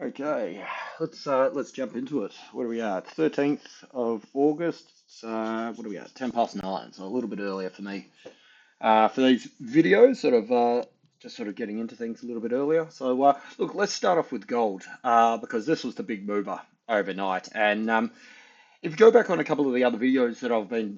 Okay, let's jump into it. What are we at? 13th of August. It's, what are we at? 10 past 9, so a little bit earlier for me. For these videos, just sort of getting into things a little bit earlier. So look, let's start off with gold because this was the big mover overnight. And if you go back on a couple of the other videos that I've been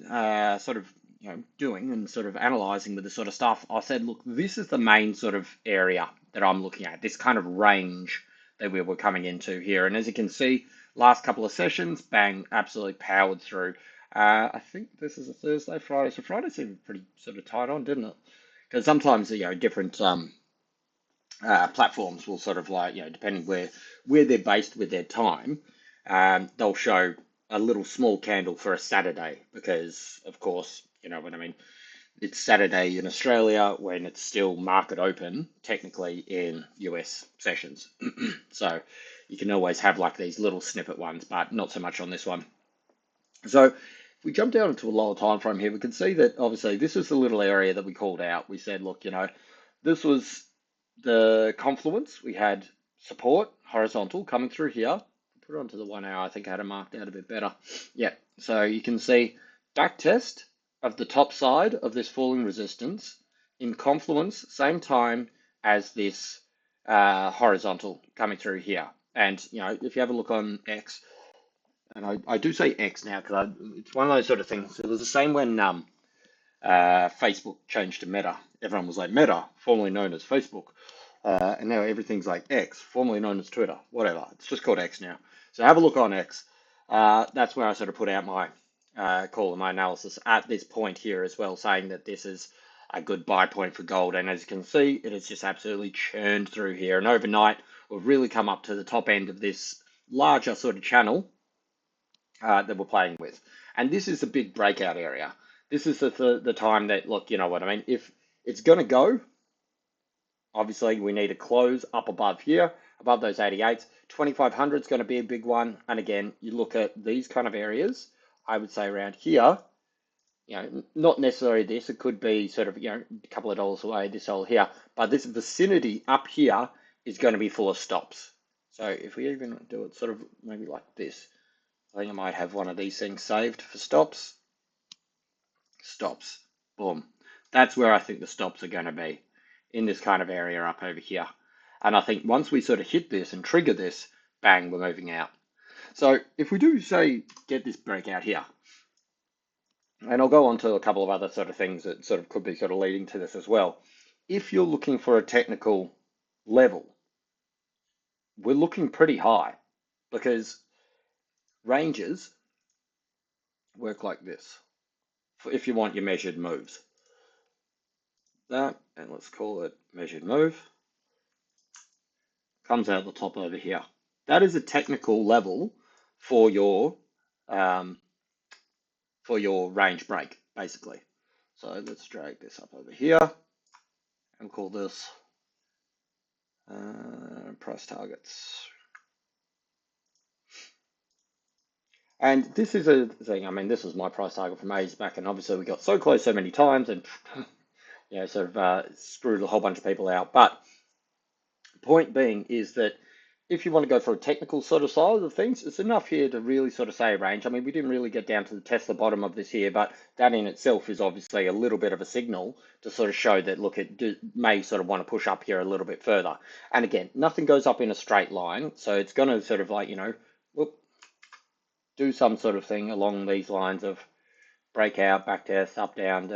doing and sort of analyzing with this sort of stuff, I said, look, this is the main sort of area that I'm looking at, this kind of range that we were coming into here. And as you can see, last couple of sessions, bang, absolutely powered through. I think this is a Thursday, Friday. So Friday seemed pretty sort of tight on, didn't it? Because sometimes, different platforms will sort of like, depending where they're based with their time, they'll show a little small candle for a Saturday because, of course, you know what I mean. It's Saturday in Australia when it's still market open, technically in US sessions. So you can always have like these little snippet ones, but not so much on this one. So if we jump down into a lower time frame here, we can see that obviously this is the little area that we called out. We said, look, this was the confluence. We had support, horizontal, coming through here. Put it onto the 1 hour. I think I had it marked out a bit better. Yeah, so you can see back test of the top side of this falling resistance in confluence, same time as this horizontal coming through here. And, if you have a look on X, and I do say X now because it's one of those sort of things. It was the same when Facebook changed to Meta. Everyone was like Meta, formerly known as Facebook. And now everything's like X, formerly known as Twitter, whatever. It's just called X now. So have a look on X. That's where I sort of put out my call and my analysis at this point here as well, saying that this is a good buy point for gold. And as you can see, it has just absolutely churned through here. And overnight, we've really come up to the top end of this larger sort of channel that we're playing with. And this is the big breakout area. This is the time that, look, you know what I mean? If it's going to go, obviously we need a close up above here, above those 88s. 2500 is going to be a big one. And again, you look at these kind of areas, I would say around here, not necessarily this, it could be sort of, a couple of dollars away, this all here, but this vicinity up here is going to be full of stops. So if we even do it sort of maybe like this, I think I might have one of these things saved for stops. Stops. Boom. That's where I think the stops are going to be, in this kind of area up over here. And I think once we sort of hit this and trigger this, bang, we're moving out. So if we do say get this breakout here, and I'll go on to a couple of other sort of things that sort of could be sort of leading to this as well. If you're looking for a technical level, we're looking pretty high because ranges work like this if you want your measured moves. That, and let's call it measured move, comes out the top over here. That is a technical level for your um, range break, basically. So let's drag this up over here and call this price targets. And this is a thing, I mean, this was my price target from ages back, and obviously we got so close so many times and sort of screwed a whole bunch of people out. But point being is that if you want to go for a technical sort of side of things, it's enough here to really sort of say a range. I mean, we didn't really get down to the Tesla bottom of this here, but that in itself is obviously a little bit of a signal to sort of show that, look, it may sort of want to push up here a little bit further. And again, nothing goes up in a straight line, so it's going to sort of like, whoop, do some sort of thing along these lines of breakout, back test, up, down,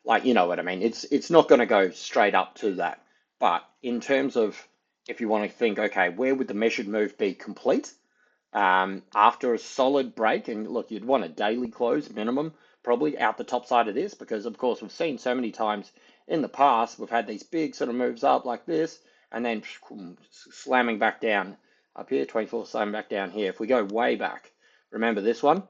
like, you know what I mean? It's not going to go straight up to that. But in terms of, if you want to think, okay, where would the measured move be complete after a solid break? And look, you'd want a daily close minimum, probably out the top side of this, because of course we've seen so many times in the past, we've had these big sort of moves up like this, and then slamming back down up here, 24, slamming back down here. If we go way back, remember this one?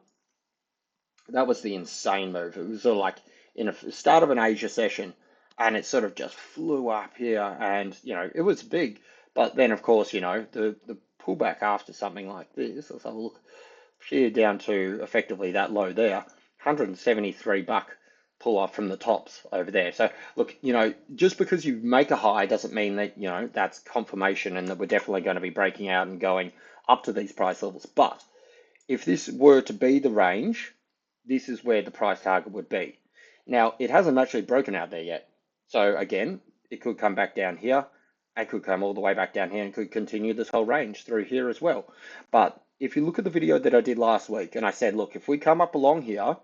That was the insane move. It was sort of like in the start of an Asia session, and it sort of just flew up here, and it was big. But then, of course, the pullback after something like this. Let's have a look here down to effectively that low there, 173 buck pull off from the tops over there. So look, just because you make a high doesn't mean that, that's confirmation and that we're definitely going to be breaking out and going up to these price levels. But if this were to be the range, this is where the price target would be. Now, it hasn't actually broken out there yet. So again, it could come back down here. It could come all the way back down here and could continue this whole range through here as well. But if you look at the video that I did last week, and I said, look, if we come up along here,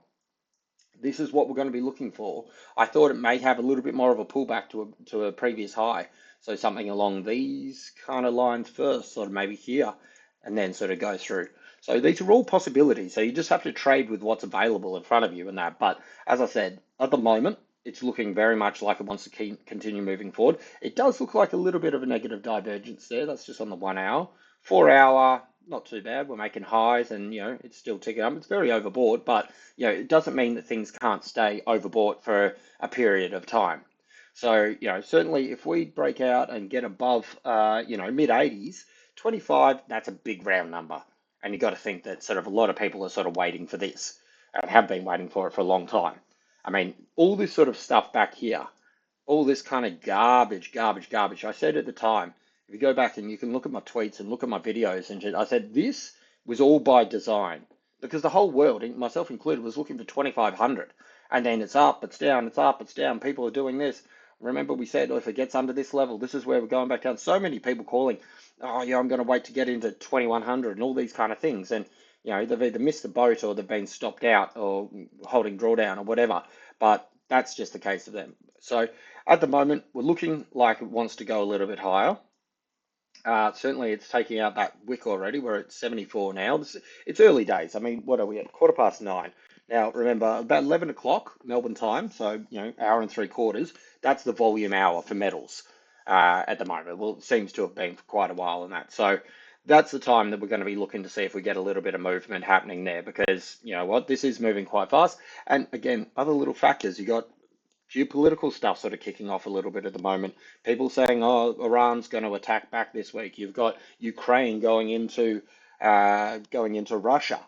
this is what we're going to be looking for. I thought it may have a little bit more of a pullback to a previous high. So something along these kind of lines first, sort of maybe here, and then sort of go through. So these are all possibilities. So you just have to trade with what's available in front of you and that. But as I said, at the moment, it's looking very much like it wants to continue moving forward. It does look like a little bit of a negative divergence there. That's just on the 1 hour. 4 hour, not too bad. We're making highs and, it's still ticking up. It's very overbought, but, it doesn't mean that things can't stay overbought for a period of time. So, certainly if we break out and get above, mid 80s, 25, that's a big round number. And you've got to think that sort of a lot of people are sort of waiting for this and have been waiting for it for a long time. I mean, all this sort of stuff back here, all this kind of garbage. I said at the time, if you go back and you can look at my tweets and look at my videos and shit, I said this was all by design because the whole world, myself included, was looking for 2,500. And then it's up, it's down, it's up, it's down. People are doing this. Remember we said, if it gets under this level, this is where we're going back down. So many people calling, oh yeah, I'm going to wait to get into 2,100 and all these kind of things. And, they've either missed the boat or they've been stopped out or holding drawdown or whatever. But that's just the case of them. So at the moment, we're looking like it wants to go a little bit higher. Certainly, it's taking out that wick already. We're at 74 now. It's early days. I mean, what are we at? 9:15. Now, remember, about 11 o'clock Melbourne time, so, hour and 3/4, that's the volume hour for metals at the moment. Well, it seems to have been for quite a while in that. So that's the time that we're going to be looking to see if we get a little bit of movement happening there because, you know what, this is moving quite fast. And again, other little factors, you got geopolitical stuff sort of kicking off a little bit at the moment. People saying, "Oh, Iran's going to attack back this week." You've got Ukraine going into Russia,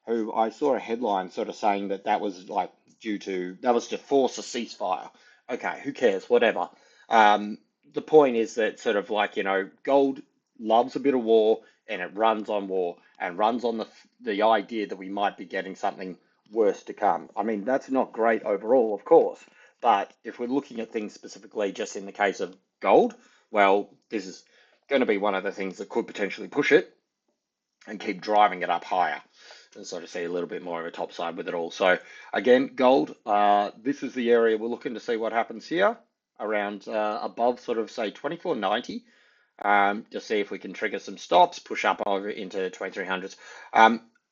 who I saw a headline sort of saying that was like that was to force a ceasefire. Okay, who cares? Whatever. The point is that sort of like gold loves a bit of war and it runs on war and runs on the idea that we might be getting something worse to come. I mean, that's not great overall, of course. But if we're looking at things specifically just in the case of gold, well, this is going to be one of the things that could potentially push it and keep driving it up higher and sort of see a little bit more of a top side with it all. So again, gold, this is the area we're looking to see what happens here around above sort of say 24.90. To see if we can trigger some stops, push up over into 2300s.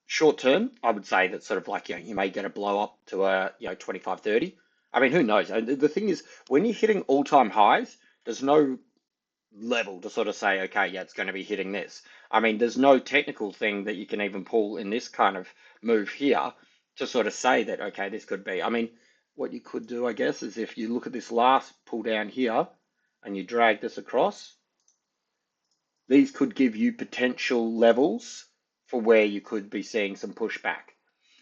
Short term, I would say that sort of like, you may get a blow up to a, 25.30. I mean, who knows? And the thing is, when you're hitting all-time highs, there's no level to sort of say, okay, yeah, it's going to be hitting this. I mean, there's no technical thing that you can even pull in this kind of move here to sort of say that, okay, this could be. I mean, what you could do, I guess, is if you look at this last pull down here and you drag this across, these could give you potential levels for where you could be seeing some pushback.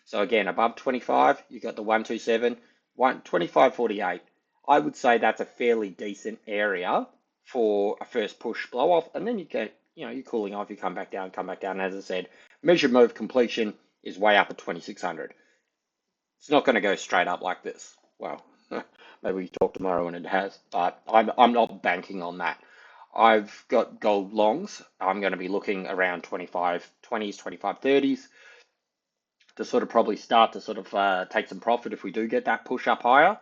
So again, above 25, you got the 127, 25.48. I would say that's a fairly decent area for a first push blow off, and then you get, you're cooling off, you come back down, come back down. As I said, measured move completion is way up at 2600. It's not going to go straight up like this. Well, maybe we talk tomorrow and it has, but I'm not banking on that. I've got gold longs. I'm going to be looking around 25.20s, 25.30s to sort of probably start to sort of take some profit if we do get that push up higher.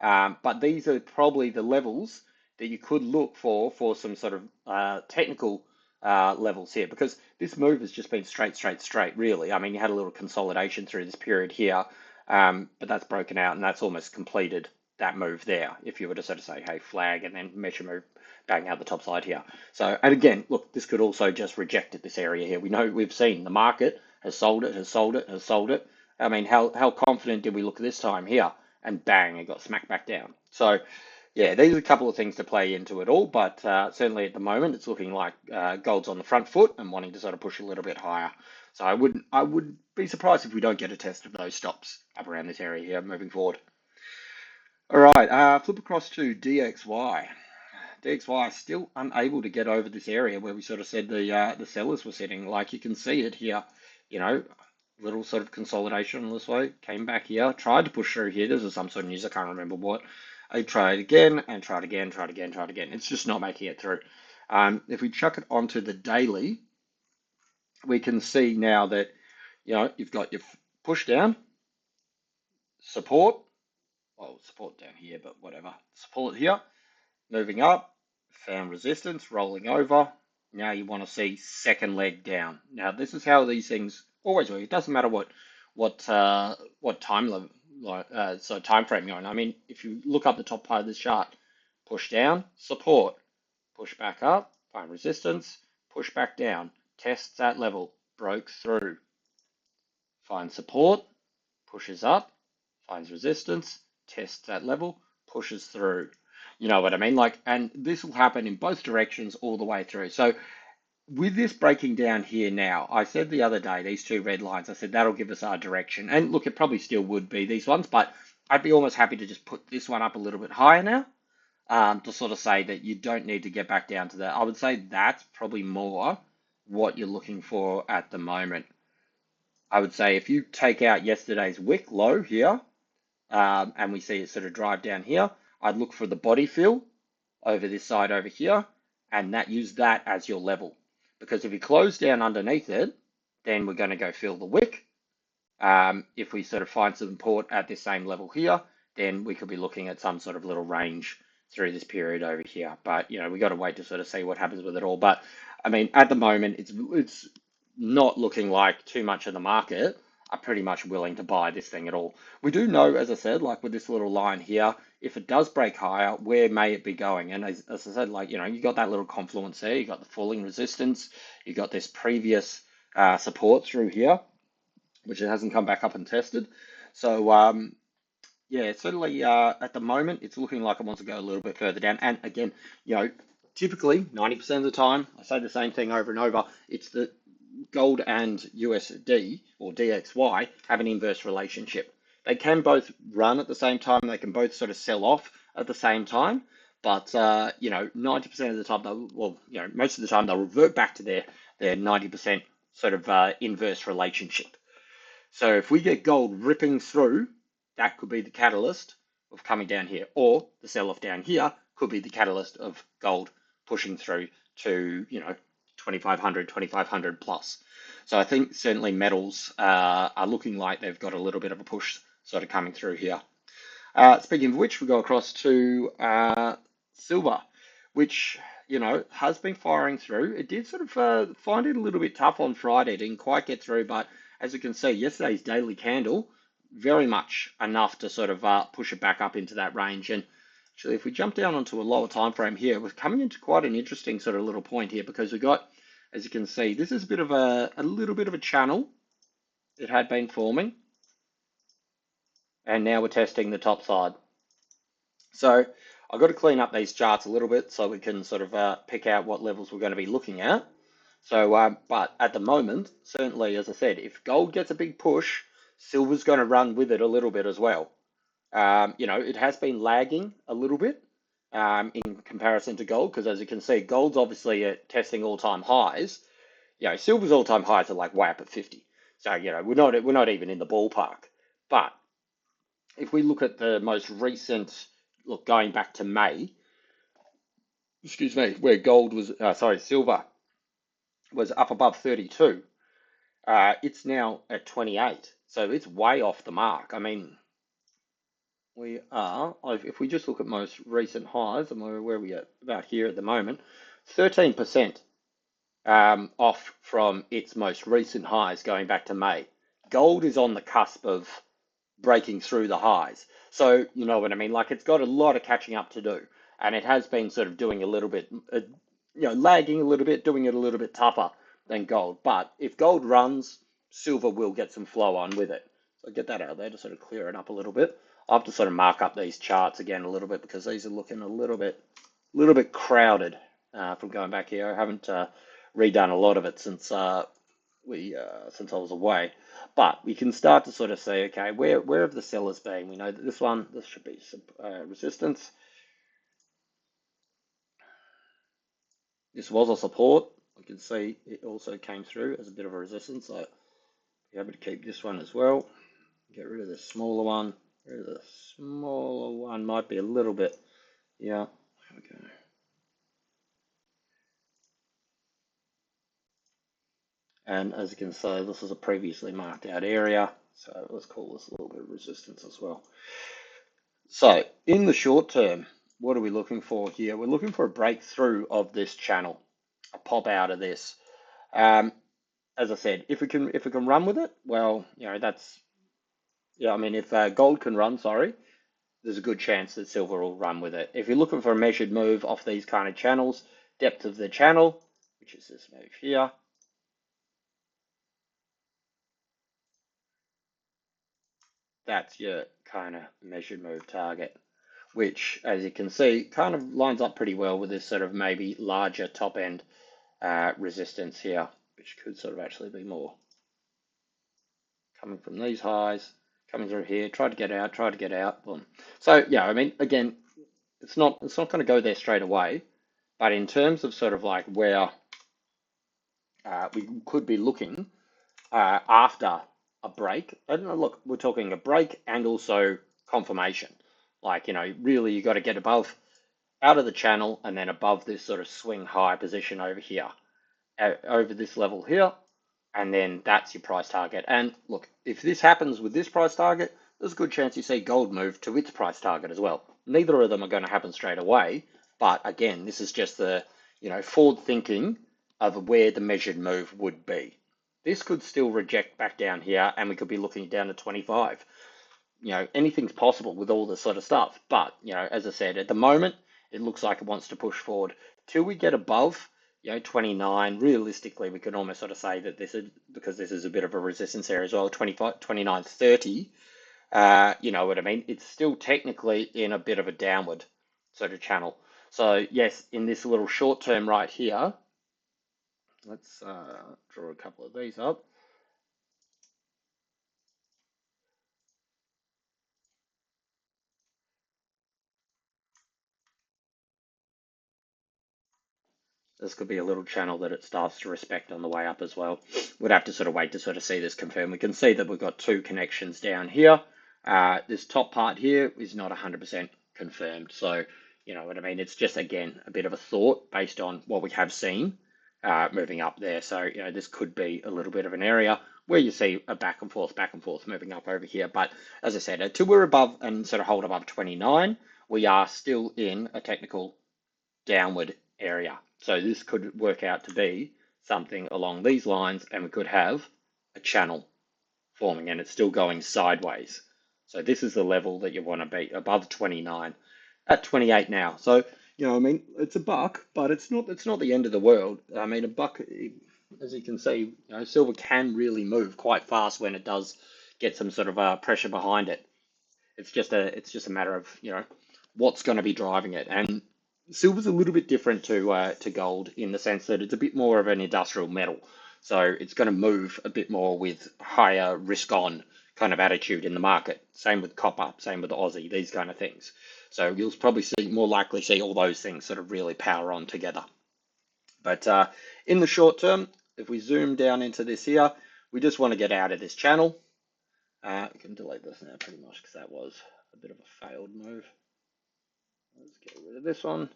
But these are probably the levels that you could look for some sort of technical levels here, because this move has just been straight, really. I mean, you had a little consolidation through this period here, but that's broken out and that's almost completed that move there. If you were to sort of say, hey, flag and then measure move, bang out the top side here. So, and again, look, this could also just reject at this area here. We've seen the market has sold it. I mean, how confident did we look this time here? And bang, it got smacked back down. So, yeah, these are a couple of things to play into it all, but certainly at the moment it's looking like gold's on the front foot and wanting to sort of push a little bit higher. So I would be surprised if we don't get a test of those stops up around this area here moving forward. All right, flip across to DXY. DXY is still unable to get over this area where we sort of said the sellers were sitting. Like you can see it here, you know, little sort of consolidation on this way. Came back here, tried to push through here. This is some sort of news, I can't remember what. I tried again and tried again, tried again, tried again. It's just not making it through. If we chuck it onto the daily, we can see now that, you've got your push down, support, well, support down here, but whatever. Support here, moving up, found resistance, rolling over. Now you want to see second leg down. Now this is how these things always work. It doesn't matter what time level, time frame you're on. I mean, if you look up the top part of this chart, push down, support, push back up, find resistance, push back down, test that level, broke through, find support, pushes up, finds resistance, tests that level, pushes through. You know what I mean? Like, and this will happen in both directions all the way through. So with this breaking down here now, I said the other day, these two red lines, I said that'll give us our direction. And look, it probably still would be these ones, but I'd be almost happy to just put this one up a little bit higher now, to sort of say that you don't need to get back down to that. I would say that's probably more what you're looking for at the moment. I would say if you take out yesterday's wick low here, and we see it sort of drive down here, I'd look for the body fill over this side over here, and use that as your level. Because if you close down underneath it, then we're going to go fill the wick. If we sort of find support at this same level here, then we could be looking at some sort of little range through this period over here. But we got to wait to sort of see what happens with it all. But I mean, at the moment, it's not looking like too much of the market are pretty much willing to buy this thing at all. We do know, as I said, like with this little line here, if it does break higher, where may it be going? And as I said, like, you got that little confluence there, you got the falling resistance, you got this previous support through here, which it hasn't come back up and tested. So, yeah, certainly at the moment, it's looking like it wants to go a little bit further down. And again, typically 90% of the time, I say the same thing over and over, it's the gold and USD or DXY have an inverse relationship. They can both run at the same time. They can both sort of sell off at the same time. But 90% of the time, most of the time they'll revert back to their 90% sort of inverse relationship. So if we get gold ripping through, that could be the catalyst of coming down here, or the sell-off down here could be the catalyst of gold pushing through to 2,500 plus. So I think certainly metals are looking like they've got a little bit of a push sort of coming through here. Speaking of which, we go across to silver, which has been firing through. It did sort of find it a little bit tough on Friday. It didn't quite get through, but as you can see, yesterday's daily candle, very much enough to sort of push it back up into that range. And actually, if we jump down onto a lower time frame here, we're coming into quite an interesting sort of little point here, because we've got, as you can see, this is a bit of a little bit of a channel it had been forming, and now we're testing the top side. So I've got to clean up these charts a little bit so we can sort of pick out what levels we're going to be looking at. So, but at the moment, certainly, as I said, if gold gets a big push, silver's going to run with it a little bit as well. It has been lagging a little bit in comparison to gold, because as you can see, gold's obviously at testing all-time highs. Silver's all-time highs are like way up at 50. So, we're not even in the ballpark. But if we look at the most recent, going back to May, excuse me, where silver was up above 32. It's now at 28, so it's way off the mark. I mean, if we just look at most recent highs, and where are we at? About here at the moment, 13% off from its most recent highs going back to May. Gold is on the cusp of breaking through the highs. So, you know what I mean? Like, it's got a lot of catching up to do, and it has been sort of doing a little bit, lagging a little bit, doing it a little bit tougher than gold. But if gold runs, silver will get some flow on with it. So get that out there to sort of clear it up a little bit. I'll have to sort of mark up these charts again a little bit, because these are looking a little bit crowded from going back here. I haven't redone a lot of it since since I was away. But we can start to sort of say, okay, where have the sellers been? We know that this should be some resistance. This was a support. We can see it also came through as a bit of a resistance. So be able to keep this one as well. Get rid of the smaller one. Get rid of the smaller one. Might be a little bit, yeah. Okay. And as you can see, this is a previously marked out area. So let's call this a little bit of resistance as well. So in the short term, what are we looking for here? We're looking for a breakthrough of this channel, a pop out of this. Um, as I said, if we can run with it, well, that's yeah. I mean, if gold can run, sorry, there's a good chance that silver will run with it. If you're looking for a measured move off these kind of channels, depth of the channel, which is this move here, that's your kind of measured move target, which, as you can see, kind of lines up pretty well with this sort of maybe larger top end resistance here, which could sort of actually be more coming from these highs, coming through here, try to get out, boom. So yeah, I mean, again, it's not going to go there straight away, but in terms of sort of like where we could be looking after a break, and look, we're talking a break and also confirmation. Like, really you got to get above out of the channel and then above this sort of swing high position over here, over this level here, and then that's your price target. And look, if this happens with this price target, there's a good chance you see gold move to its price target as well. Neither of them are going to happen straight away, but again, this is just the forward thinking of where the measured move would be. This could still reject back down here, and we could be looking down to 25. Anything's possible with all this sort of stuff. But, as I said, at the moment, it looks like it wants to push forward till we get above, 29. Realistically, we could almost sort of say that this is, because this is a bit of a resistance area as well, 25, 29, 30. You know what I mean? It's still technically in a bit of a downward sort of channel. So yes, in this little short term right here, let's draw a couple of these up. This could be a little channel that it starts to respect on the way up as well. We'd have to sort of wait to sort of see this confirm. We can see that we've got two connections down here. This top part here is not 100% confirmed. So, you know what I mean? It's just, again, a bit of a thought based on what we have seen moving up there. So, this could be a little bit of an area where you see a back and forth moving up over here. But as I said, until we're above and sort of hold above 29, we are still in a technical downward area. So this could work out to be something along these lines, and we could have a channel forming, and it's still going sideways. So this is the level that you want to be above 29, at 28 now. So I mean, it's a buck, but it's not the end of the world. I mean, a buck, as you can see, silver can really move quite fast when it does get some sort of pressure behind it. It's just a matter of what's going to be driving it. And silver's a little bit different to gold in the sense that it's a bit more of an industrial metal, so it's going to move a bit more with higher risk on kind of attitude in the market. Same with copper, same with Aussie, these kind of things. So you'll probably see more likely see all those things sort of really power on together. But in the short term, if we zoom down into this here, we just want to get out of this channel. We can delete this now pretty much because that was a bit of a failed move. Let's get rid of this one.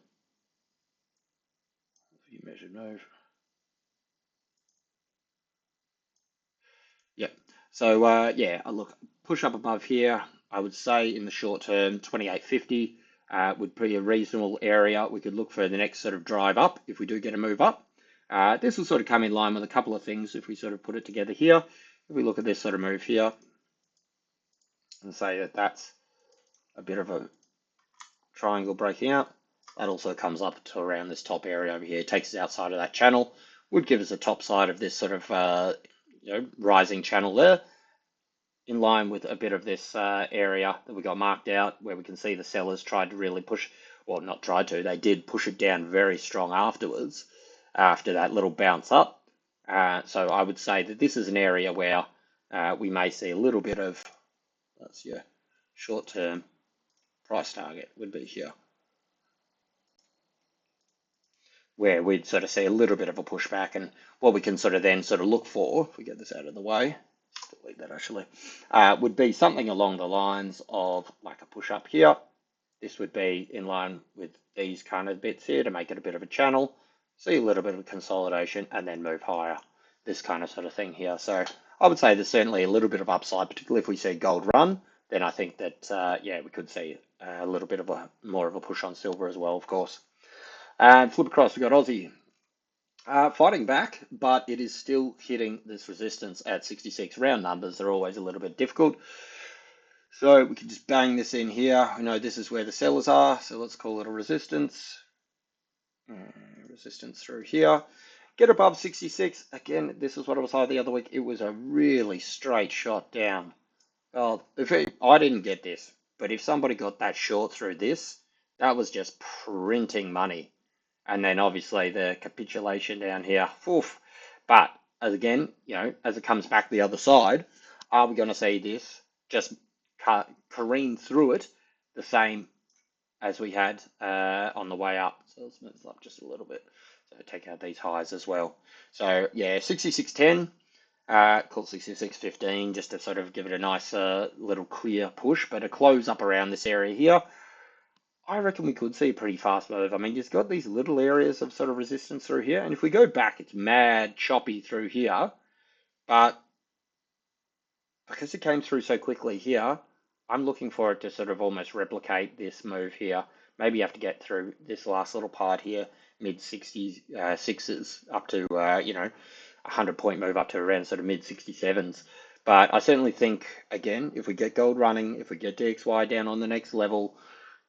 View measured move. Yep. So yeah, look, push up above here. I would say in the short term, 28.50 would be a reasonable area. We could look for the next sort of drive up if we do get a move up. This will sort of come in line with a couple of things if we sort of put it together here. If we look at this sort of move here and say that that's a bit of a triangle breaking out, that also comes up to around this top area over here, takes us outside of that channel, would give us a top side of this sort of rising channel there, in line with a bit of this area that we got marked out, where we can see the sellers tried to really push, well, not tried to, they did push it down very strong afterwards, after that little bounce up. So I would say that this is an area where we may see a little bit of, that's your short-term price target would be here, where we'd sort of see a little bit of a pushback. And what we can sort of then sort of look for, if we get this out of the way, delete that actually, would be something along the lines of like a push up here. This would be in line with these kind of bits here to make it a bit of a channel, see a little bit of consolidation, and then move higher. This kind of sort of thing here. So I would say there's certainly a little bit of upside, particularly if we see gold run. Then I think that yeah, we could see a little bit of a more of a push on silver as well, of course. And flip across, we got Aussie fighting back, but it is still hitting this resistance at 66. Round numbers are always a little bit difficult. So we can just bang this in here. I know this is where the sellers are, so let's call it a resistance. Resistance through here. Get above 66. Again, this is what I was saying the other week. It was a really straight shot down. Well, I didn't get this, but if somebody got that short through this, that was just printing money. And then obviously the capitulation down here. Oof. But as again, you know, as it comes back the other side, are we going to see this just careen through it the same as we had on the way up? So let's move this up just a little bit. So take out these highs as well. So yeah, 66.10. Called 66.15 just to sort of give it a nice little clear push, but a close up around this area here. I reckon we could see a pretty fast move. I mean, you've got these little areas of sort of resistance through here, and if we go back, it's mad choppy through here, but because it came through so quickly here, I'm looking for it to sort of almost replicate this move here. Maybe you have to get through this last little part here, mid 60s, sixes up to, you know, 100-point move up to around sort of mid 67s. But I certainly think, again, if we get gold running, if we get DXY down on the next level,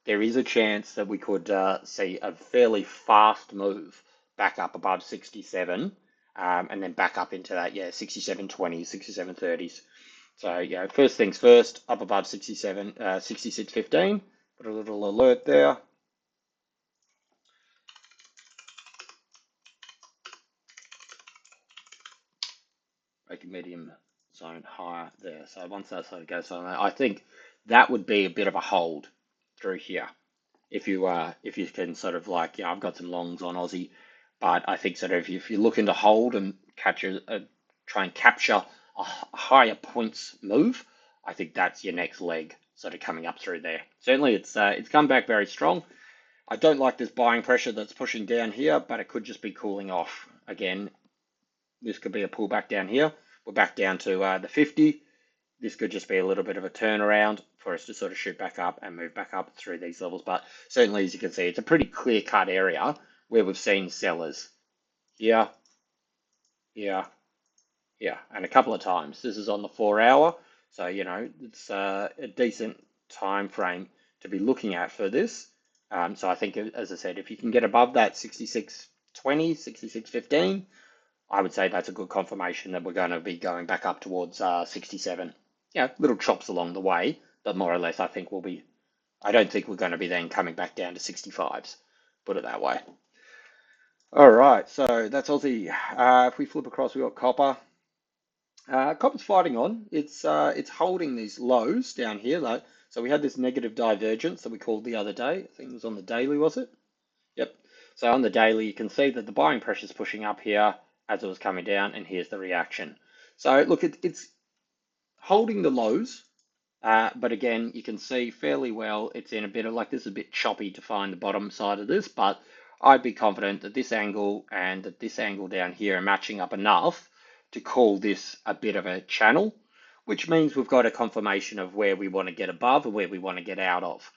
there is a chance that we could see a fairly fast move back up above 67 and then back up into that, yeah, 67.20, 67.30s. So, yeah, first things first, up above 67, 66.15. Put a little alert there. Make a medium zone higher there. So once that sort of goes on, I think that would be a bit of a hold through here. If you can sort of like, yeah, I've got some longs on Aussie, but I think sort of if you're looking to hold and try and capture a higher points move, I think that's your next leg sort of coming up through there. Certainly it's come back very strong. I don't like this buying pressure that's pushing down here, but it could just be cooling off. Again, this could be a pullback down here. We're back down to the 50. This could just be a little bit of a turnaround for us to sort of shoot back up and move back up through these levels. But certainly, as you can see, it's a pretty clear-cut area where we've seen sellers here, here, here, and a couple of times. This is on the 4-hour, so, you know, it's a decent time frame to be looking at for this. So I think, as I said, if you can get above that 66.20, 66.15, I would say that's a good confirmation that we're going to be going back up towards 67. Yeah, little chops along the way, but more or less I think I don't think we're going to be then coming back down to 65s, put it that way. All right, so that's Aussie. If we flip across, we've got copper. Copper's fighting on. It's holding these lows down here. So we had this negative divergence that we called the other day. I think it was on the daily, was it? Yep. So on the daily, you can see that the buying pressure is pushing up here as it was coming down, and here's the reaction. So look, it's holding the lows, but again, you can see fairly well it's in a bit of like this is a bit choppy to find the bottom side of this, but I'd be confident that this angle and that this angle down here are matching up enough to call this a bit of a channel, which means we've got a confirmation of where we want to get above and where we want to get out of.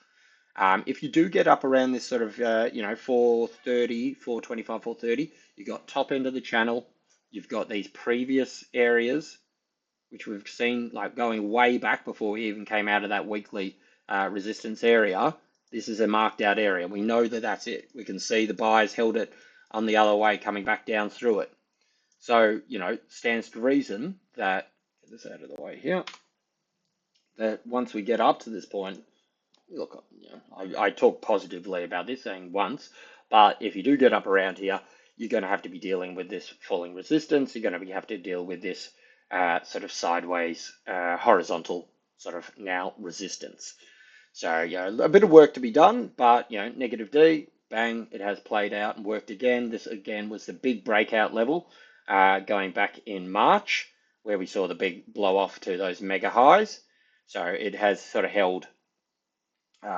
If you do get up around this sort of, you know, 430, 425, 430, you've got top end of the channel. You've got these previous areas, which we've seen like going way back before we even came out of that weekly resistance area. This is a marked out area. We know that that's it. We can see the buyers held it on the other way coming back down through it. So, you know, stands to reason that, get this out of the way here, that once we get up to this point, look, you know, I talk positively about this saying once, but if you do get up around here, you're going to have to be dealing with this falling resistance. You're going to have to deal with this sort of sideways horizontal sort of now resistance. So, a bit of work to be done, but, negative D, bang, it has played out and worked again. This, again, was the big breakout level going back in March, where we saw the big blow off to those mega highs. So it has sort of held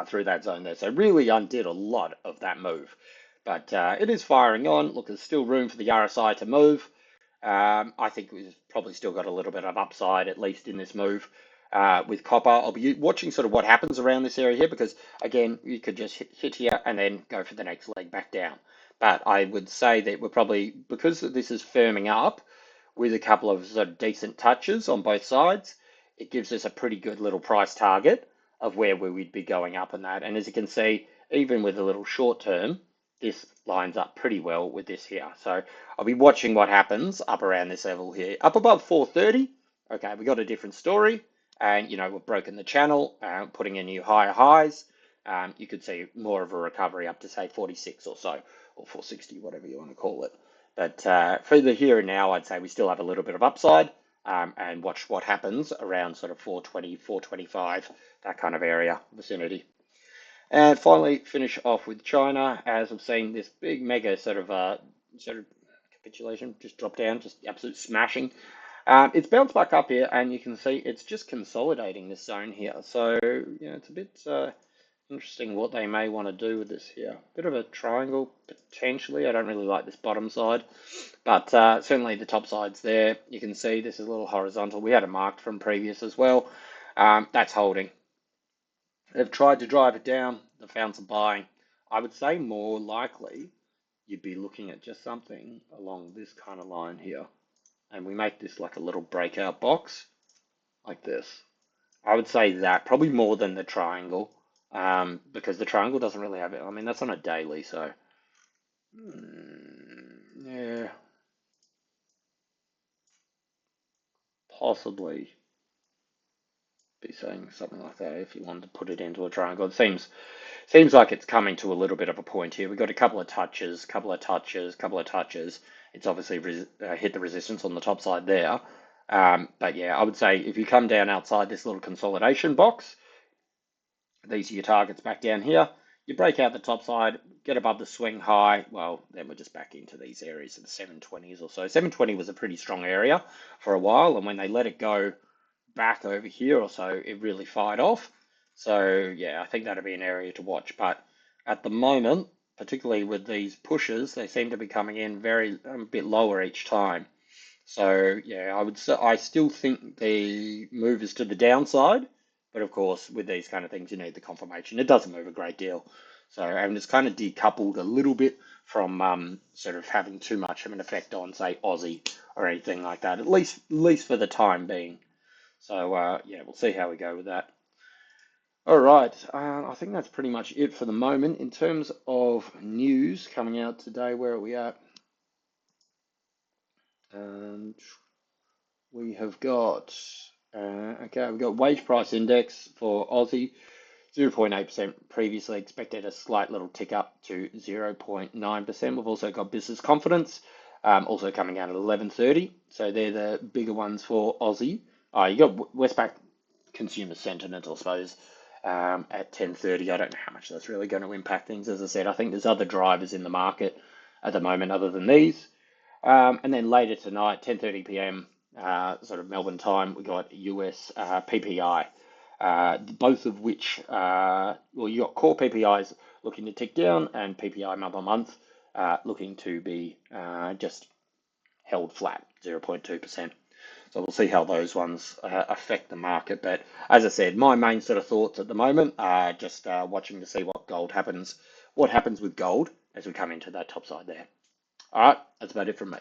through that zone there. So really undid a lot of that move. But it is firing on. Look, there's still room for the RSI to move. I think we've probably still got a little bit of upside, at least in this move with copper. I'll be watching sort of what happens around this area here, because again, you could just hit here and then go for the next leg back down. But I would say that we're probably, because this is firming up with a couple of sort of decent touches on both sides, it gives us a pretty good little price target of where we would be going up in that. And as you can see, even with a little short term, this lines up pretty well with this here. So I'll be watching what happens up around this level here. Up above 430, okay, we got a different story. And, we've broken the channel, putting in new higher highs. You could see more of a recovery up to, say, 46 or so, or 460, whatever you want to call it. But for the here and now, I'd say we still have a little bit of upside, and watch what happens around sort of 420, 425, that kind of area vicinity. And finally, finish off with China, as I've seen this big mega sort of capitulation, just drop down, just absolute smashing. It's bounced back up here, and you can see it's just consolidating this zone here. So, it's a bit interesting what they may want to do with this here. Bit of a triangle, potentially. I don't really like this bottom side, but certainly the top side's there. You can see this is a little horizontal. We had it marked from previous as well. That's holding. They've tried to drive it down. They've found some buying. I would say more likely you'd be looking at just something along this kind of line here. And we make this like a little breakout box, like this. I would say that, probably more than the triangle, because the triangle doesn't really have it. I mean, that's on a daily, so yeah, possibly be saying something like that if you wanted to put it into a triangle. It seems like it's coming to a little bit of a point here. We've got a couple of touches, couple of touches, couple of touches. It's obviously hit the resistance on the top side there. But yeah, I would say if you come down outside this little consolidation box, these are your targets back down here. You break out the top side, get above the swing high. Well, then we're just back into these areas of the 720s or so. 720 was a pretty strong area for a while, and when they let it go back over here or so, it really fired off. So yeah, I think that'd be an area to watch. But at the moment, particularly with these pushes, they seem to be coming in a bit lower each time. So yeah, I still think the move is to the downside, but of course, with these kind of things, you need the confirmation. It doesn't move a great deal. So, and it's kind of decoupled a little bit from sort of having too much of an effect on, say, Aussie or anything like that, at least for the time being. So yeah, we'll see how we go with that. All right, I think that's pretty much it for the moment in terms of news coming out today. Where are we at? And we have got, okay, we've got wage price index for Aussie, 0.8%. Previously expected a slight little tick up to 0.9%. We've also got business confidence, also coming out at 11:30. So they're the bigger ones for Aussie. You got Westpac consumer sentiment, I suppose, at 10:30. I don't know how much that's really going to impact things. As I said, I think there's other drivers in the market at the moment other than these. And then later tonight, 10:30 p.m. Sort of Melbourne time, we got US PPI, both of which, well, you got core PPIs looking to tick down, and PPI month on month looking to be just held flat, 0.2%. So we'll see how those ones affect the market. But as I said, my main sort of thoughts at the moment are just watching to see what happens with gold as we come into that top side there. All right, that's about it from me.